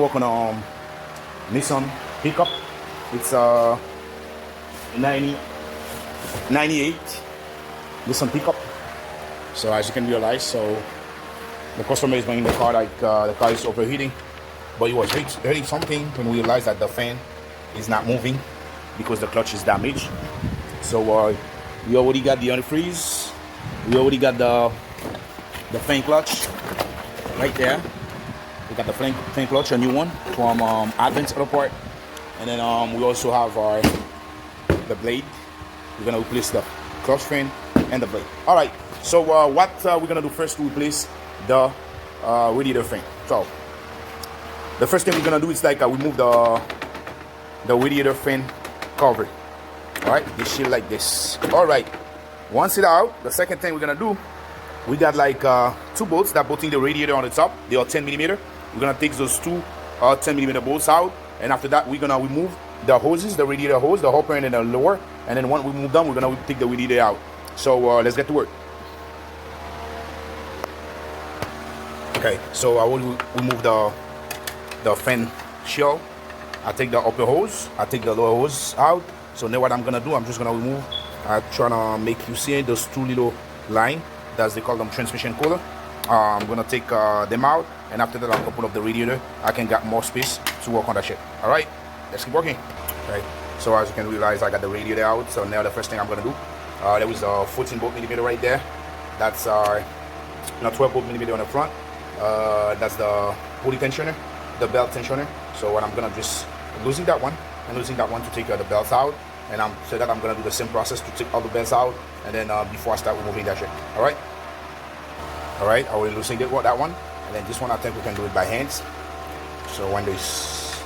gonna work on Nissan pickup. It's 98 Nissan pickup. So as you can realize, so the customer is bringing the car like the car is overheating, but he was hitting something when we realized that the fan is not moving because the clutch is damaged. So we already got the antifreeze, we already got the fan clutch right there. We got the fan clutch, a new one from Advance Auto Part, and then we also have the blade. We're gonna replace the clutch fan and the blade. All right. So what we're gonna do first to replace the radiator fan. So the first thing we're gonna do is like remove the radiator fan cover. All right, this shit like this. All right. Once it's out, the second thing we're gonna do, we got like 2 bolts that bolting the radiator on the top. They are 10 millimeter. We're gonna take those 2 10 millimeter bolts out, and after that we're gonna remove the hoses, the radiator hose, the upper and then the lower, and then once we move them, we're gonna take the radiator out. So let's get to work. Okay, so I will remove the fan shell. I take the upper hose, I take the lower hose out. So now what I'm gonna do, I'm just gonna remove. I'm trying to make you see those 2 little line, that's they call them transmission cooler. I'm gonna take them out, and after that I'll open up the radiator. I can get more space to work on that shit. All right, let's keep working. Okay, so as you can realize, I got the radiator out. So now the first thing I'm gonna do, there was a 14 bolt millimeter right there. That's 12 bolt millimeter on the front. That's the pulley tensioner, the belt tensioner. So what I'm gonna just losing that one and losing that one to take the belts out, and so that I'm gonna do the same process to take all the belts out, and then before I start removing that shit. All right, I will losing that one, and then this one I think we can do it by hands. So when this,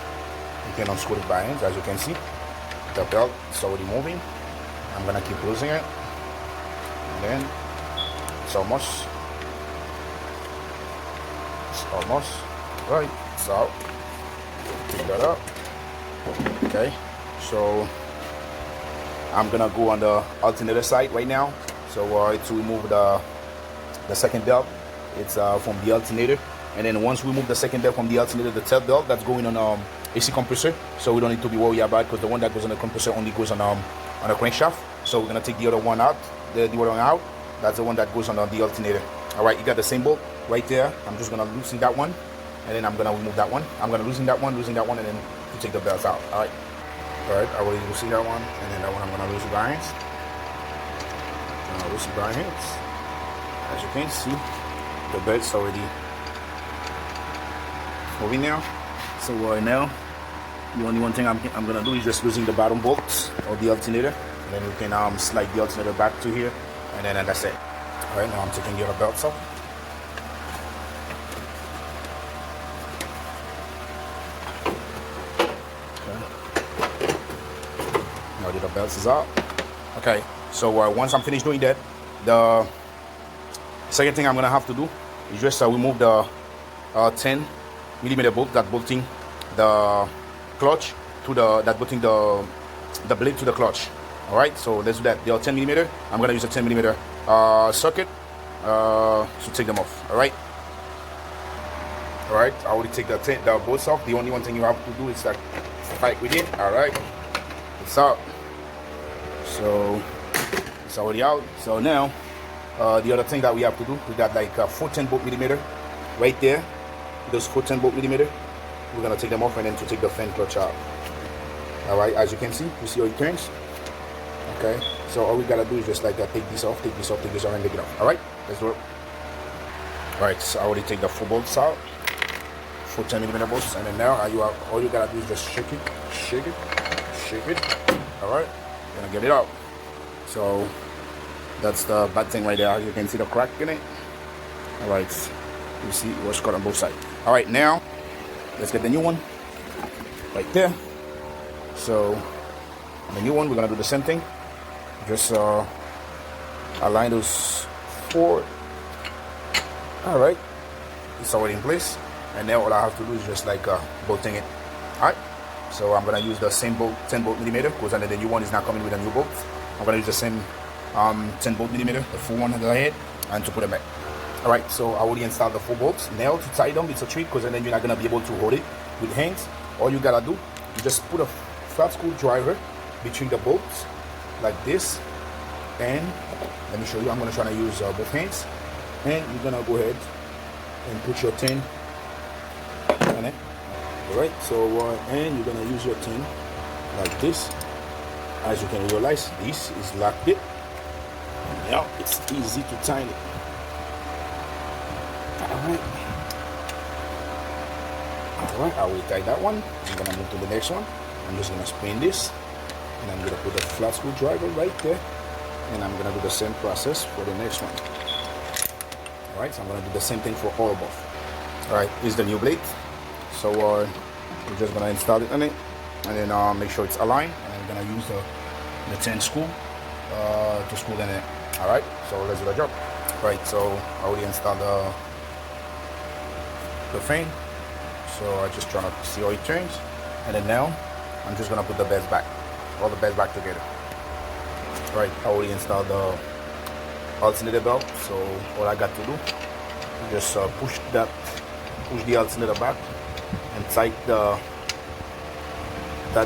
you can unscrew it by hands. As you can see, the belt is already moving. I'm gonna keep losing it, and then it's almost right. It's out. Take that up. Okay, so I'm gonna go on the alternator side right now. So to remove the second belt, it's from the alternator, and then once we remove the second belt from the alternator, the third belt that's going on AC compressor, so we don't need to be worried about, because the one that goes on the compressor only goes on a crankshaft. So we're gonna take the other one out, the other one out. That's the one that goes on the alternator. All right, you got the same bolt right there. I'm just gonna loosen that one, and then I'm gonna remove that one. I'm gonna loosen that one, and then to take the belts out. All right, I will loosen that one, and then that one I'm gonna loosen by hands. As you can see, the belt's already moving now. So now the only one thing I'm gonna do is just losing the bottom bolts of the alternator, and then we can slide the alternator back to here, and then that's it. All right, now I'm taking the other belts off. Okay. Now the belts is out. Okay, so once I'm finished doing that, the second thing I'm gonna have to do is just remove the 10 millimeter bolt that bolting the clutch to the blade to the clutch. All right, so let's do that. They are 10 millimeter. I'm gonna use a 10 millimeter socket to take them off. All right, I already take the bolts off. The only one thing you have to do is like fight with it. All right, it's out. So it's already out. So now the other thing that we have to do, we got like 14 bolt millimeter right there. Those 14 bolt millimeter, we're gonna take them off, and then to take the fan clutch out. All right, as you can see, you see how it turns. Okay, so all we gotta do is just like take this off, and take it off. All right, let's do it. All right, so I already take the 4 bolts out, 14 millimeter bolts, and then now all you gotta do is just shake it. All right, gonna get it out. So that's the bad thing right there. You can see the crack in it. All right, you see it was cut on both sides. All right, now let's get the new one right there. So on the new one, we're gonna do the same thing. Just align those 4. All right, it's already in place, and now all I have to do is just like bolting it. All right, so I'm gonna use the same bolt, 10 bolt millimeter, because the new one is not coming with a new bolt. I'm gonna use the same 10 bolt millimeter, the full one that I had, and to put it back. All right, so I already installed the 4 bolts. Now to tie them, it's a trick because then you're not gonna be able to hold it with hands. All you gotta do, you just put a flat screwdriver between the bolts like this, and let me show you. I'm gonna try to use both hands, and you're gonna go ahead and put your tin on it. All right, so and you're gonna use your tin like this. As you can realize, this is locked it. Now it's easy to tighten it. Alright, I will tie that one. I'm gonna move to the next one. I'm just gonna spin this, and I'm gonna put a flat screwdriver right there, and I'm gonna do the same process for the next one. Alright, so I'm gonna do the same thing for all both. Alright, here's the new blade. So we're just gonna install it on it, and then make sure it's aligned, and I'm gonna use the 10 screw to screw in it. Alright, so let's do the job. Right, so I already installed the frame, so I just trying to see how it turns, and then now I'm just gonna put the beds back, all the beds back together. Right, I already installed the alternator belt, so all I got to do is just push the alternator back and tighten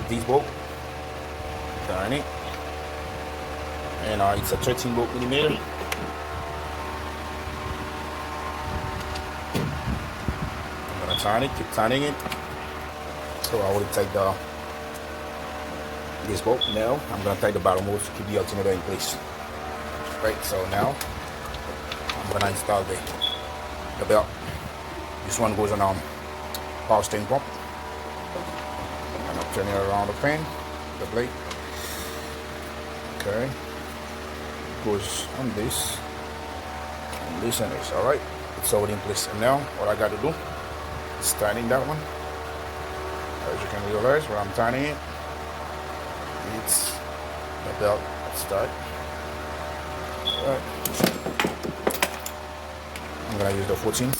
this bolt. Turn it, and it's a 13 bolt millimeter. Turn it, keep turning it. So I will take this bolt. Now I'm gonna take the bottom bolts to keep the alternator in place. Right, so now I'm gonna install the belt. This one goes on power steering pump. I'm gonna turn it around the fan, the blade. Okay, goes on this, and this and this. All right, it's already in place. And now what I got to do, tightening that one. As you can realize, where I'm tightening it, it's the belt start. Alright, I'm gonna use the 14.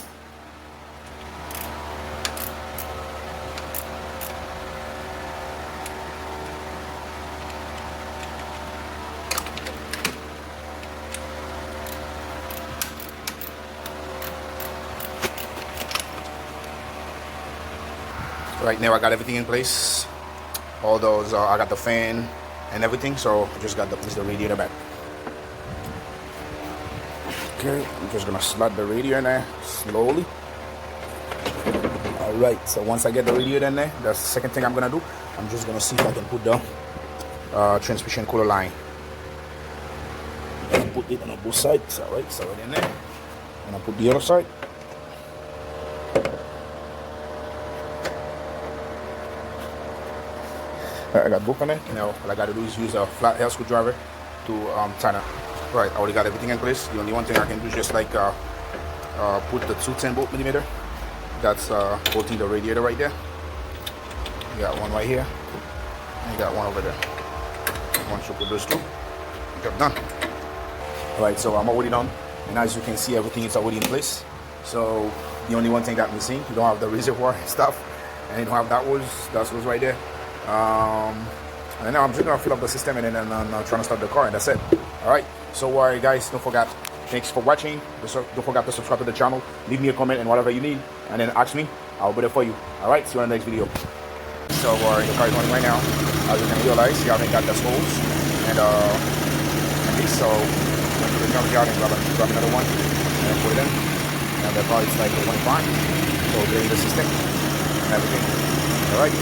Right now I got everything in place. All those, I got the fan and everything, so I just got the radiator back. Okay, I'm just gonna slide the radiator in there slowly. Alright, so once I get the radiator in there, the second thing I'm gonna do, I'm just gonna see if I can put the transmission cooler line. And put it on both sides. Alright, so right in there. And I'll put the other side. I got both on it. Now all I gotta do is use a flathead screwdriver to tighten it. Right, I already got everything in place. The only one thing I can do is just like put the 210 bolt millimeter that's holding the radiator right there. You got one right here, and you got one over there. Once you put those two, job done. Alright, so I'm already done, and as you can see, everything is already in place. So the only one thing that missing, you don't have the reservoir stuff, and you don't have that was right there. And now I'm just gonna fill up the system, and then I'm trying to start the car, and that's it. All right, so guys, don't forget, thanks for watching. Don't forget to subscribe to the channel, leave me a comment and whatever you need, and then ask me, I'll be there for you. All right, see you in the next video. So the car is running right now. As you can realize, you haven't got the hose and this, so I'm going to the junkyard and grab another one and put it in. And the car is like 25, so getting the system and everything. All right.